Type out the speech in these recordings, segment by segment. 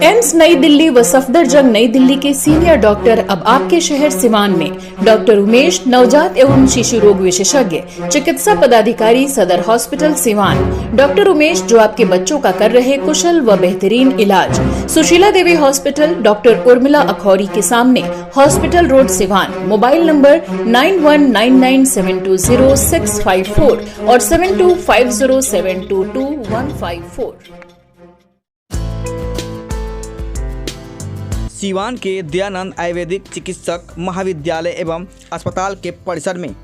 AIIMS नई दिल्ली व सफदरजंग नई दिल्ली के सीनियर डॉक्टर अब आपके शहर सिवान में। डॉक्टर उमेश, नवजात एवं शिशु रोग विशेषज्ञ, चिकित्सा पदाधिकारी, सदर हॉस्पिटल सिवान। डॉक्टर उमेश जो आपके बच्चों का कर रहे कुशल व बेहतरीन इलाज। सुशीला देवी हॉस्पिटल, डॉक्टर उर्मिला अखौरी के सामने, hospital road Siwan. Mobile number 9199720654 और 7250722154। सिवान के दयानंद आयुर्वेदिक चिकित्सक महाविद्यालय एवं अस्पताल के परिसर में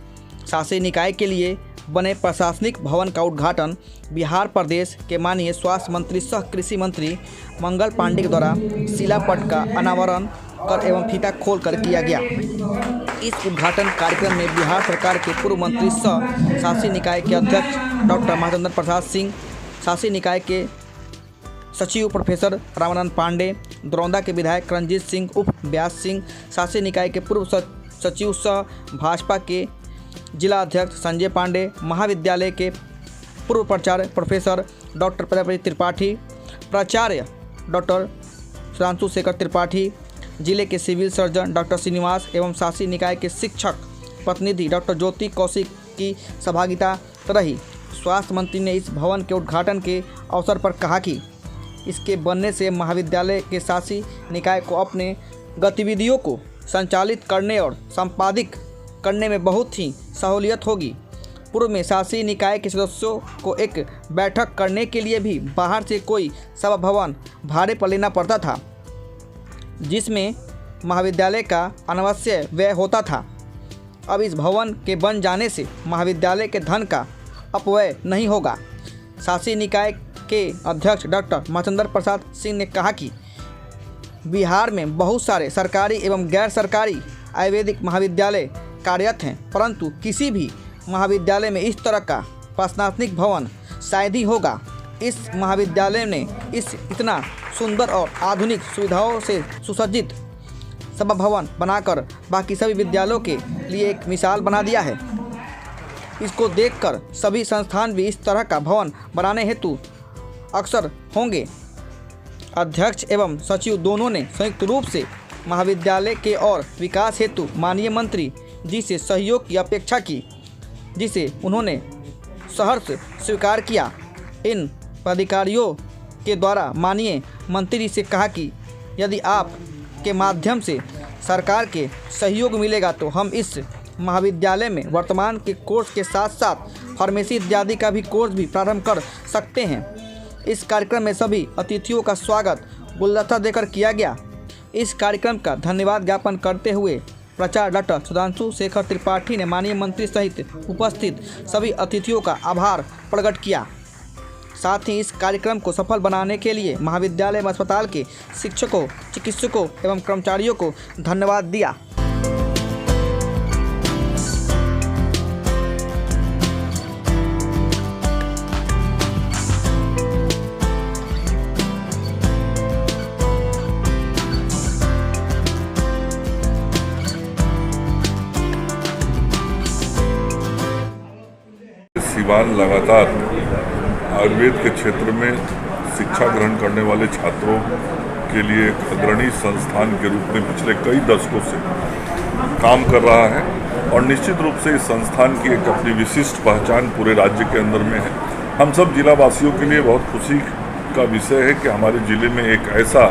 शासी निकाय के लिए बने प्रशासनिक भवन का उद्घाटन बिहार प्रदेश के माननीय स्वास्थ्य मंत्री सह कृषि मंत्री मंगल पांडे के द्वारा शिलापट का अनावरण कर एवं फीता खोल कर किया गया। इस उद्घाटन कार्यक्रम में बिहार सरकार के पूर्व मंत्री सह शासी निकाय के अध्यक्ष डॉक्टर महाचंद्र प्रसाद सिंह, शासी निकाय के सचिव प्रोफेसर रामानंद पांडे, दरौंदा के विधायक रंजीत सिंह उप व्यास सिंह, शासी निकाय के पूर्व सचिव सह भाजपा के जिला अध्यक्ष संजय पांडे, महाविद्यालय के पूर्व प्राचार्य प्रोफेसर डॉक्टर प्रजापति त्रिपाठी, प्राचार्य डॉक्टर सुधांशु शेखर त्रिपाठी, जिले के सिविल सर्जन डॉक्टर श्रीनिवास एवं शासी निकाय के शिक्षक प्रतिनिधि डॉक्टर ज्योति कौशिक की सहभागिता रही। स्वास्थ्य मंत्री ने इस भवन के उद्घाटन के अवसर पर कहा कि इसके बनने से महाविद्यालय के शासी निकाय को अपने गतिविधियों को संचालित करने और संपादित करने में बहुत ही सहूलियत होगी। पूर्व में शासी निकाय के सदस्यों को एक बैठक करने के लिए भी बाहर से कोई सभा भवन भाड़े पर लेना पड़ता था, जिसमें महाविद्यालय का अनावश्यक व्यय होता था। अब इस भवन के बन जाने से महाविद्यालय के धन का अपव्यय नहीं होगा। शासी निकाय के अध्यक्ष डॉक्टर महाचंद्र प्रसाद सिंह ने कहा कि बिहार में बहुत सारे सरकारी एवं गैर सरकारी आयुर्वेदिक महाविद्यालय कार्यरत हैं, परंतु किसी भी महाविद्यालय में इस तरह का प्रशासनिक भवन शायद ही होगा। इस महाविद्यालय ने इस इतना सुंदर और आधुनिक सुविधाओं से सुसज्जित सभा भवन बनाकर बाकी सभी विद्यालयों के लिए एक मिसाल बना दिया है। इसको देखकर सभी संस्थान भी इस तरह का भवन बनाने हेतु अक्सर होंगे। अध्यक्ष एवं सचिव दोनों ने संयुक्त रूप से महाविद्यालय के और विकास हेतु माननीय मंत्री जी से सहयोग की अपेक्षा की, जिसे उन्होंने सहर्ष स्वीकार किया। इन पदाधिकारियों के द्वारा माननीय मंत्री जी से कहा कि यदि आप के माध्यम से सरकार के सहयोग मिलेगा तो हम इस महाविद्यालय में वर्तमान के कोर्स के साथ साथ फार्मेसी इत्यादि का भी कोर्स भी प्रारंभ कर सकते हैं। इस कार्यक्रम में सभी अतिथियों का स्वागत गुलदस्ता देकर किया गया। इस कार्यक्रम का धन्यवाद ज्ञापन करते हुए प्राचार्य डॉक्टर सुधांशु शेखर त्रिपाठी ने माननीय मंत्री सहित उपस्थित सभी अतिथियों का आभार प्रकट किया। साथ ही इस कार्यक्रम को सफल बनाने के लिए महाविद्यालय एवं अस्पताल के शिक्षकों, चिकित्सकों एवं कर्मचारियों को धन्यवाद दिया। सिवान लगातार आयुर्वेद के क्षेत्र में शिक्षा ग्रहण करने वाले छात्रों के लिए एक अग्रणी संस्थान के रूप में पिछले कई दशकों से काम कर रहा है और निश्चित रूप से इस संस्थान की एक अपनी विशिष्ट पहचान पूरे राज्य के अंदर में है। हम सब जिलावासियों के लिए बहुत खुशी का विषय है कि हमारे ज़िले में एक ऐसा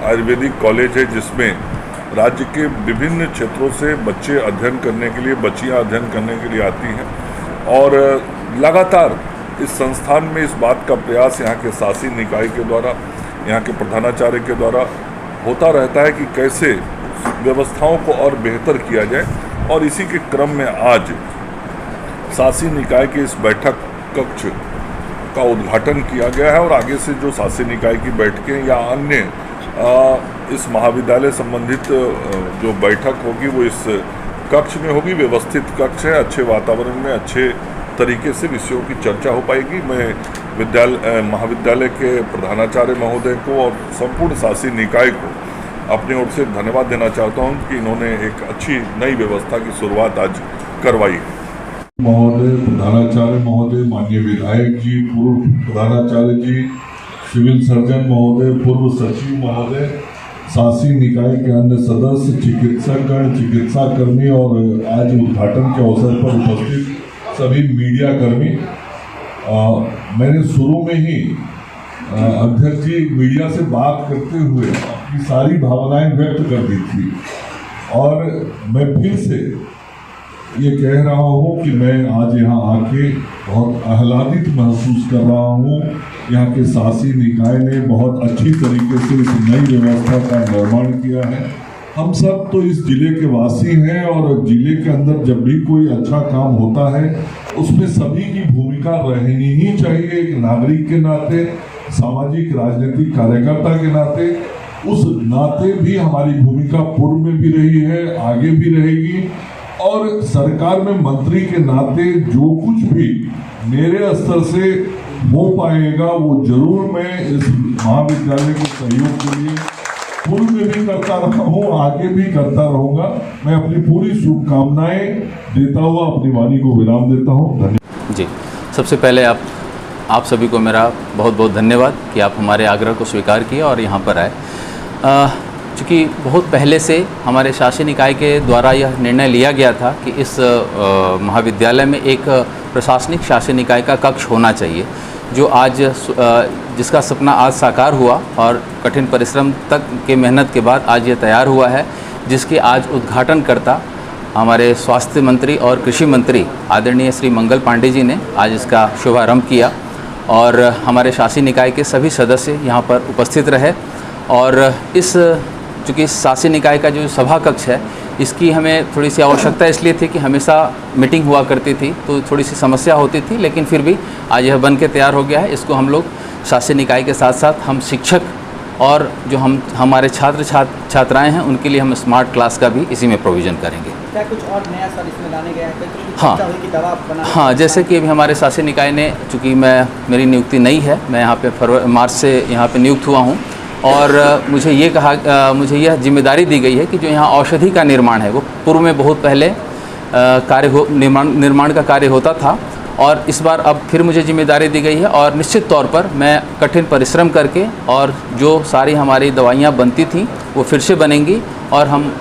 आयुर्वेदिक कॉलेज है जिसमें राज्य के विभिन्न क्षेत्रों से बच्चे अध्ययन करने के लिए, बच्चियाँ अध्ययन करने के लिए आती हैं और लगातार इस संस्थान में इस बात का प्रयास यहाँ के शासी निकाय के द्वारा, यहाँ के प्रधानाचार्य के द्वारा होता रहता है कि कैसे व्यवस्थाओं को और बेहतर किया जाए। और इसी के क्रम में आज शासी निकाय के इस बैठक कक्ष का उद्घाटन किया गया है और आगे से जो शासी निकाय की बैठकें या अन्य इस महाविद्यालय संबंधित जो बैठक होगी वो इस कक्ष में होगी। व्यवस्थित कक्ष है, अच्छे वातावरण में अच्छे तरीके से विषयों की चर्चा हो पाएगी। मैं महाविद्यालय के प्रधानाचार्य महोदय को और संपूर्ण शासी निकाय को अपनी ओर से धन्यवाद देना चाहता हूं कि इन्होंने एक अच्छी नई व्यवस्था की शुरुआत आज करवाई है। महोदय, प्रधानाचार्य महोदय, माननीय विधायक जी, पूर्व प्रधानाचार्य जी, सिविल सर्जन महोदय, पूर्व सचिव महोदय, शासी निकाय के अन्य सदस्य, चिकित्सकगण, चिकित्साकर्मी और आज उद्घाटन के अवसर पर उपस्थित सभी मीडिया कर्मी। मैंने शुरू में ही अध्यक्ष जी मीडिया से बात करते हुए अपनी सारी भावनाएं व्यक्त कर दी थी और मैं फिर से ये कह रहा हूँ कि मैं आज यहाँ आके बहुत आह्लादित महसूस कर रहा हूँ। यहाँ के शासी निकाय ने बहुत अच्छी तरीके से इस नई व्यवस्था का निर्माण किया है। हम सब तो इस जिले के वासी हैं और जिले के अंदर जब भी कोई अच्छा काम होता है उसमें सभी की भूमिका रहनी ही चाहिए। एक नागरिक के नाते, सामाजिक राजनीतिक कार्यकर्ता के नाते, उस नाते भी हमारी भूमिका पूर्व में भी रही है, आगे भी रहेगी और सरकार में मंत्री के नाते जो कुछ भी मेरे स्तर से हो पाएगा वो जरूर मैं इस महाविद्यालय के सहयोग के लिए पूर्व में भी करता रहा हूँ, आगे भी करता रहूँगा। मैं अपनी पूरी शुभकामनाएं देता हुआ अपनी वाणी को विराम देता हूँ। धन्यवाद जी। सबसे पहले आप सभी को मेरा बहुत बहुत धन्यवाद कि आप हमारे आग्रह को स्वीकार किए और यहाँ पर आए। चूँकि बहुत पहले से हमारे शासी निकाय के द्वारा यह निर्णय लिया गया था कि इस महाविद्यालय में एक प्रशासनिक शासी निकाय का कक्ष होना चाहिए, जो आज जिसका सपना आज साकार हुआ और कठिन परिश्रम तक के मेहनत के बाद आज ये तैयार हुआ है, जिसके आज उद्घाटनकर्ता हमारे स्वास्थ्य मंत्री और कृषि मंत्री आदरणीय श्री मंगल पांडे जी ने आज इसका शुभारंभ किया और हमारे शासी निकाय के सभी सदस्य यहाँ पर उपस्थित रहे। और इस चूँकि शासी निकाय का जो सभा कक्ष है इसकी हमें थोड़ी सी आवश्यकता इसलिए थी कि हमेशा मीटिंग हुआ करती थी तो थोड़ी सी समस्या होती थी, लेकिन फिर भी आज यह बन के तैयार हो गया है। इसको हम लोग शासी निकाय के साथ साथ हम शिक्षक और जो हमारे छात्राएं हैं उनके लिए हम स्मार्ट क्लास का भी इसी में प्रोविज़न करेंगे। क्या कुछ और नया सर इसमें लाने गया है? हाँ, जैसे कि अभी हमारे शासी निकाय ने, चूँकि मेरी नियुक्ति नहीं है, मैं यहाँ पे मार्च से यहाँ पे नियुक्त हुआ हूँ और मुझे यह जिम्मेदारी दी गई है कि जो यहाँ औषधि का निर्माण है वो पूर्व में बहुत पहले निर्माण का कार्य होता था और इस बार अब फिर मुझे जिम्मेदारी दी गई है और निश्चित तौर पर मैं कठिन परिश्रम करके और जो सारी हमारी दवाइयाँ बनती थीं वो फिर से बनेंगी और हम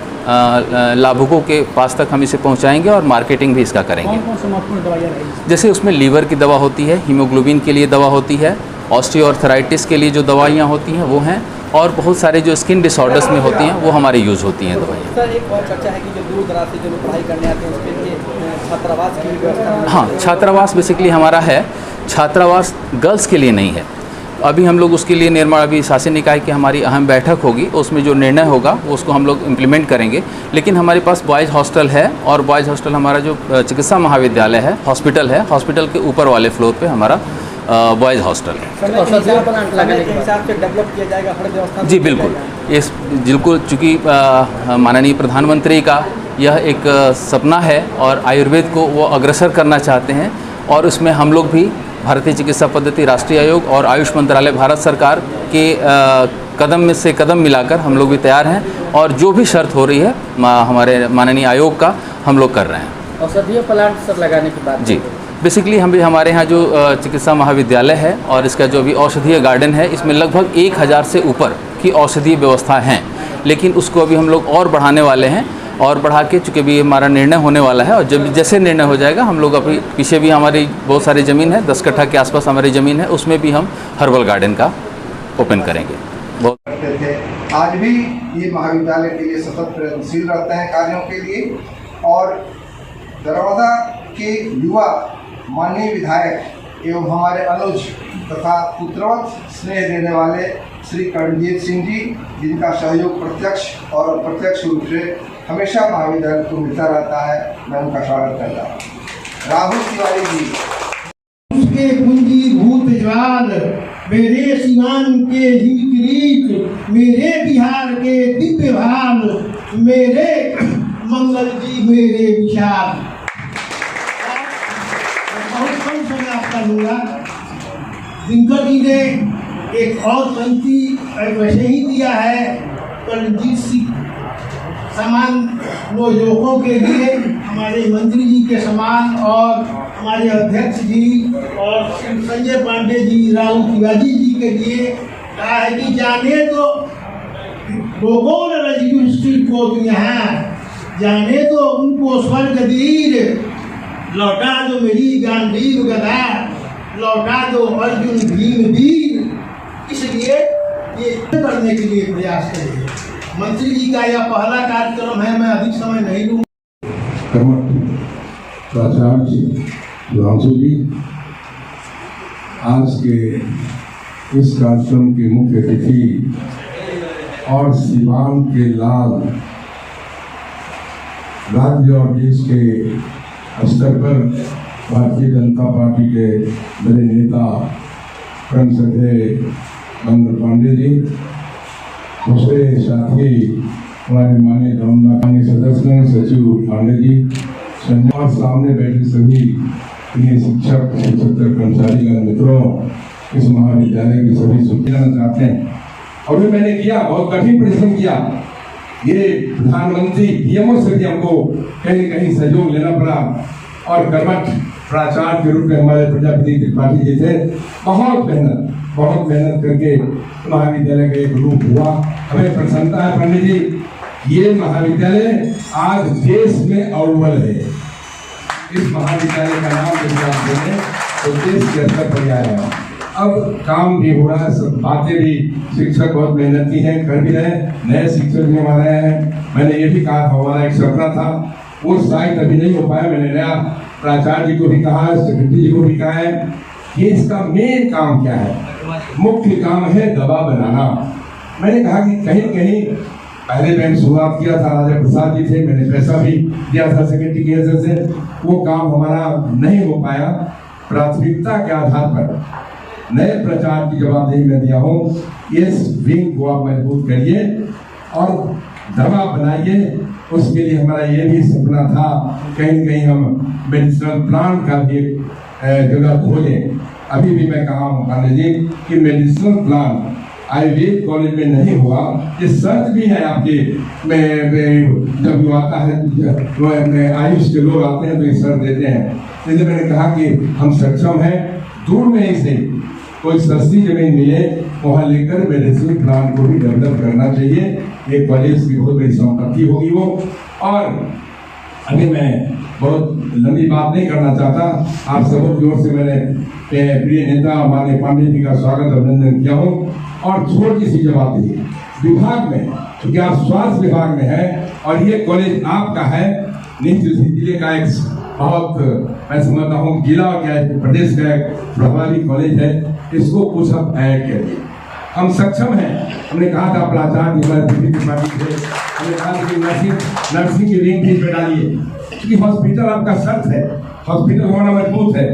लाभुकों के पास तक हम इसे पहुंचाएंगे और मार्केटिंग भी इसका करेंगे। कौन से महत्वपूर्ण दवाइयाँ रहेंगी? जैसे उसमें लीवर की दवा होती है, हीमोग्लोबिन के लिए दवा होती है, ऑस्टियोआर्थराइटिस के लिए जो दवाइयाँ होती हैं वो हैं और बहुत सारे जो स्किन डिसऑर्डर्स में होती हैं वो हमारी यूज़ होती हैं दवाइयाँ। सर, एक और चर्चा है कि जो दूर दराज से जो लोग पढ़ाई करने आते हैं उसके लिए छात्रावास की भी व्यवस्था? हाँ, छात्रावास बेसिकली हमारा है। छात्रावास गर्ल्स के लिए नहीं है। अभी हम लोग उसके लिए निर्माण, अभी शासी निकाय की हमारी अहम बैठक होगी, उसमें जो निर्णय होगा वो उसको हम लोग इम्प्लीमेंट करेंगे। लेकिन हमारे पास बॉयज़ हॉस्टल है और बॉयज़ हॉस्टल हमारा जो चिकित्सा महाविद्यालय है, हॉस्पिटल के ऊपर वाले फ्लोर पे हमारा बॉयज़ हॉस्टल है। डेवलप किया जाएगा हर व्यवस्था? जी बिल्कुल, बिल्कुल, चूँकि माननीय प्रधानमंत्री का यह एक सपना है और आयुर्वेद को वो अग्रसर करना चाहते हैं और उसमें हम लोग भी भारतीय चिकित्सा पद्धति राष्ट्रीय आयोग और आयुष मंत्रालय भारत सरकार के कदम में से कदम मिलाकर हम लोग भी तैयार हैं और जो भी शर्त हो रही है हमारे माननीय आयोग का हम लोग कर रहे हैं। औषधीय प्लांट सर लगाने की बात? जी, बेसिकली हमारे यहाँ जो चिकित्सा महाविद्यालय है और इसका जो भी औषधीय गार्डन है इसमें लगभग 1000 से ऊपर की औषधीय व्यवस्था हैं, लेकिन उसको अभी हम लोग और बढ़ाने वाले हैं और बढ़ा के, चूँकि भी हमारा निर्णय होने वाला है और जब जैसे निर्णय हो जाएगा हम लोग अभी पीछे भी हमारी बहुत सारी ज़मीन है, 10 कट्ठा के आसपास हमारी ज़मीन है, उसमें भी हम हर्बल गार्डन का ओपन करेंगे। बहुत करते थे, आज भी ये महाविद्यालय के लिए सतत प्रयत्नशील रहते हैं कार्यों के लिए और दरौदा के युवा माननीय विधायक एवं हमारे अनुज तथा पुत्रवत स्नेह देने वाले श्री करणजीत सिंह जी, जिनका सहयोग प्रत्यक्ष और अप्रत्यक्ष रूप से हमेशा महाविद्यालय को मिलता रहता है, मैं उनका स्वागत करता हूँ। राहुल तिवारी जी, उसके पूंजीभूत ज्वाल, मेरे सिवान के हिमकिरीट, मेरे बिहार के दिव्य भान, मेरे मंगल जी मेरे विशाल। बहुत कम समय आपका लूँगा। दिनकर जी ने एक और पंक्ति वैसे ही दिया है, करणजीत सामान्य युवकों के लिए हमारे मंत्री जी के समान और हमारे अध्यक्ष जी और संजय पांडे जी, राहुल तिवारी जी के लिए कहा है कि जाने तो लोगों ने रजिस्ट्री को यहाँ जाने तो उनको स्वर्ग दीर, लौटा दो मेरी गांडीव गदा, लौटा दो अर्जुन भीम वीर। इसलिए ये करने के लिए प्रयास करेंगे। मंत्री जी का यह पहला कार्यक्रम है, मैं अधिक समय नहीं लूँगा। प्राचार्य सुधांशु जी, आज के इस कार्यक्रम के मुख्य अतिथि और सीवान के लाल, राज्य और देश के स्तर पर भारतीय जनता पार्टी के बड़े नेता परम श्रद्धेय मंगल पांडे जी, दूसरे साथी हमारे माननीय दमदमा सदस्य सचिव पांडे जी, और सामने बैठे सभी शिक्षक, शिक्षक कर्मचारी मित्रों, इस महाविद्यालय की सभी शुभकामनाएं चाहते हैं। और भी मैंने किया, बहुत कठिन परिश्रम किया। ये प्रधानमंत्री पीएमओ से भी हमको कहीं न कहीं सहयोग लेना पड़ा और कर्मठ प्राचार्य के रूप में हमारे प्रजापति त्रिपाठी जी थे। बहुत मेहनत करके महाविद्यालय का एक रूप हुआ। हमें प्रसन्नता है पंडित जी, ये महाविद्यालय आज देश में अव्वल है। इस महाविद्यालय का नाम यदि आप बोले तो देश के स्तर पर आया। अब काम भी हो रहा है, सब बातें भी, शिक्षक बहुत मेहनती हैं, कर भी रहे, नए शिक्षक भी हमारे हैं। मैंने ये भी कहा था, हमारा एक सपना था, वो शायद अभी नहीं हो पाया। मैंने नया प्राचार्य जी को भी कहा, सेक्रेटरी जी को भी कहा है कि इसका मेन काम क्या है। मुख्य काम है दवा बनाना। मैंने कहा कि कहीं कहीं पहले मैंने शुरुआत किया था, राजा प्रसाद जी थे, मैंने पैसा भी दिया था सेक्रेटरी की वजह से, वो काम हमारा नहीं हो पाया। प्राथमिकता के आधार पर नए प्रचार की जवाबदेही मैं दिया हूँ, इस विंग को आप मजबूत करिए और दवा बनाइए। उसके लिए हमारा ये भी सपना था, कहीं कहीं हम मेडिसिनल प्लांट का भी जगह खोलें। अभी भी मैं कहा हूँ पांडे जी कि मेडिसिनल प्लांट आयुर्वेद कॉलेज में नहीं हुआ, ये शर्त भी है आपके जब वो आता है, आयुष के लोग आते हैं तो ये शर्त देते हैं। इसलिए मैंने कहा कि हम सक्षम हैं, दूर में ही से कोई सस्ती जमीन मिले वहाँ लेकर मेडिसिन प्लांट को भी डेवलप करना चाहिए। ये कॉलेज की बहुत बड़ी संपत्ति होगी वो। और अभी मैं बहुत लंबी बात नहीं करना चाहता, आप सबों की ओर से मैंने प्रिय नेता माननीय पांडे जी का स्वागत अभिनंदन किया हूँ। और छोटी सी जवाबदेही विभाग में, क्योंकि आप स्वास्थ्य विभाग में है और ये कॉलेज आपका है, निश्चित जिले का एक बहुत मैं समझता हूँ जिला क्या प्रदेश का एक प्रभावी कॉलेज है, इसको कुछ हम ऐड करिए। हम सक्षम हैं। हमने कहा था प्राचार्य त्रिपाठी थे, हमने कहा था कि नर्सिंग की विंग भी डालिए, क्योंकि हॉस्पिटल आपका शर्त है, हॉस्पिटल होना मजबूत है।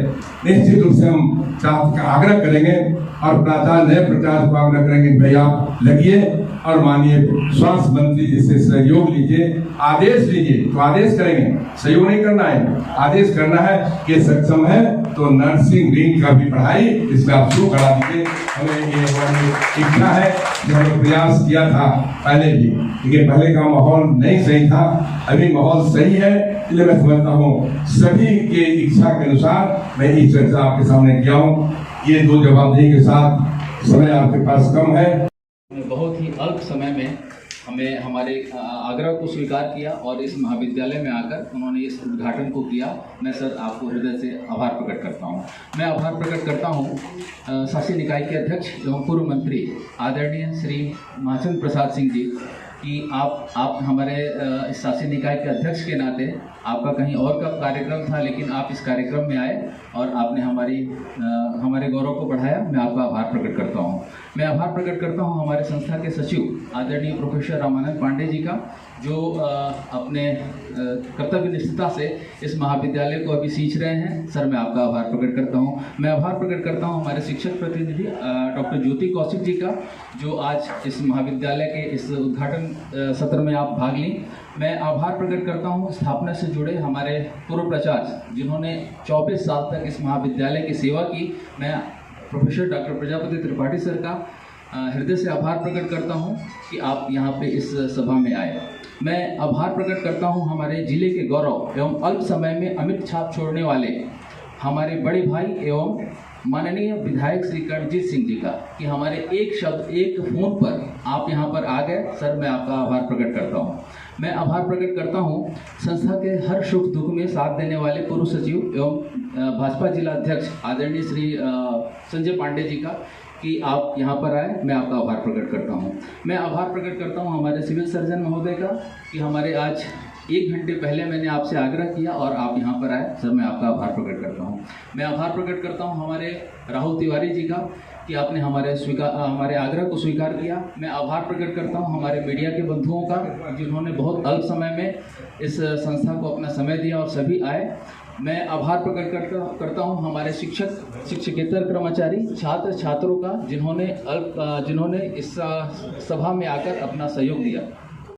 निश्चित रूप से हम आग्रह करेंगे और प्राचार्य नए प्राचार्य को आग्रह करेंगे भाई आप लगिए और माननीय स्वास्थ्य मंत्री जी से सहयोग लीजिए, आदेश लीजिए। तो आदेश करेंगे, सहयोग नहीं करना है, आदेश करना है कि सक्षम है तो नर्सिंग विंग का भी पढ़ाई इसमें आप शुरू करा दीजिए। हमें ये हमारी इच्छा है, जो हमने प्रयास किया था पहले भी, लेकिन पहले का माहौल नहीं सही था, अभी माहौल सही है। इसलिए मैं समझता हूँ सभी के इच्छा के अनुसार मैं ये चर्चा आपके सामने किया हूँ। ये दो जवाबदेही के साथ, समय आपके पास कम है, बहुत ही अल्प समय में हमें हमारे आग्रह को स्वीकार किया और इस महाविद्यालय में आकर उन्होंने इस उद्घाटन को किया। मैं सर आपको हृदय से आभार प्रकट करता हूँ। मैं आभार प्रकट करता हूँ शासी निकाय के अध्यक्ष एवं पूर्व मंत्री आदरणीय श्री महाचंद्र प्रसाद सिंह जी कि आप हमारे इस शासी निकाय के अध्यक्ष के नाते, आपका कहीं और का कार्यक्रम था लेकिन आप इस कार्यक्रम में आए और आपने हमारे गौरव को बढ़ाया। मैं आपका आभार प्रकट करता हूँ। मैं आभार प्रकट करता हूँ हमारे संस्था के सचिव आदरणीय प्रोफेसर रामानंद पांडे जी का, जो अपने कर्तव्य निष्ठता से इस महाविद्यालय को अभी सींच रहे हैं। सर मैं आपका आभार प्रकट करता हूँ। मैं आभार प्रकट करता हूँ हमारे शिक्षक प्रतिनिधि डॉक्टर ज्योति कौशिक जी का, जो आज इस महाविद्यालय के इस उद्घाटन सत्र में आप भाग ली। मैं आभार प्रकट करता हूँ स्थापना से जुड़े हमारे पूर्व प्राचार्य जिन्होंने 24 साल तक इस महाविद्यालय की सेवा की। मैं professor doctor Prajapati Tripathi sir का हृदय से आभार प्रकट करता हूँ कि आप यहाँ पे इस सभा में आए। मैं आभार प्रकट करता हूं हमारे जिले के गौरव एवं अल्प समय में अमिट छाप छोड़ने वाले हमारे बड़े भाई एवं माननीय विधायक श्री कर्णजीत सिंह जी का, कि हमारे एक शब्द एक फोन पर आप यहां पर आ गए। सर, मैं आपका आभार प्रकट करता हूं। मैं आभार प्रकट करता हूं संस्था के हर सुख दुख में साथ देने वाले पूर्व सचिव एवं भाजपा जिला अध्यक्ष आदरणीय श्री संजय पांडे जी का, कि आप यहाँ पर आए। मैं आपका आभार प्रकट करता हूँ। मैं आभार प्रकट करता हूँ हमारे सिविल सर्जन महोदय का, कि हमारे आज 1 घंटे पहले मैंने आपसे आग्रह किया और आप यहाँ पर आए। सर, मैं आपका आभार प्रकट करता हूँ। मैं आभार प्रकट करता हूँ हमारे राहुल तिवारी जी का, कि आपने हमारे आग्रह को स्वीकार किया। मैं आभार प्रकट करता हूँ हमारे मीडिया के बंधुओं का, जिन्होंने बहुत अल्प समय में इस संस्था को अपना समय दिया और सभी आए। मैं आभार प्रकट करता हूँ हमारे शिक्षकेतर कर्मचारी, छात्रों का, जिन्होंने इस सभा में आकर अपना सहयोग दिया।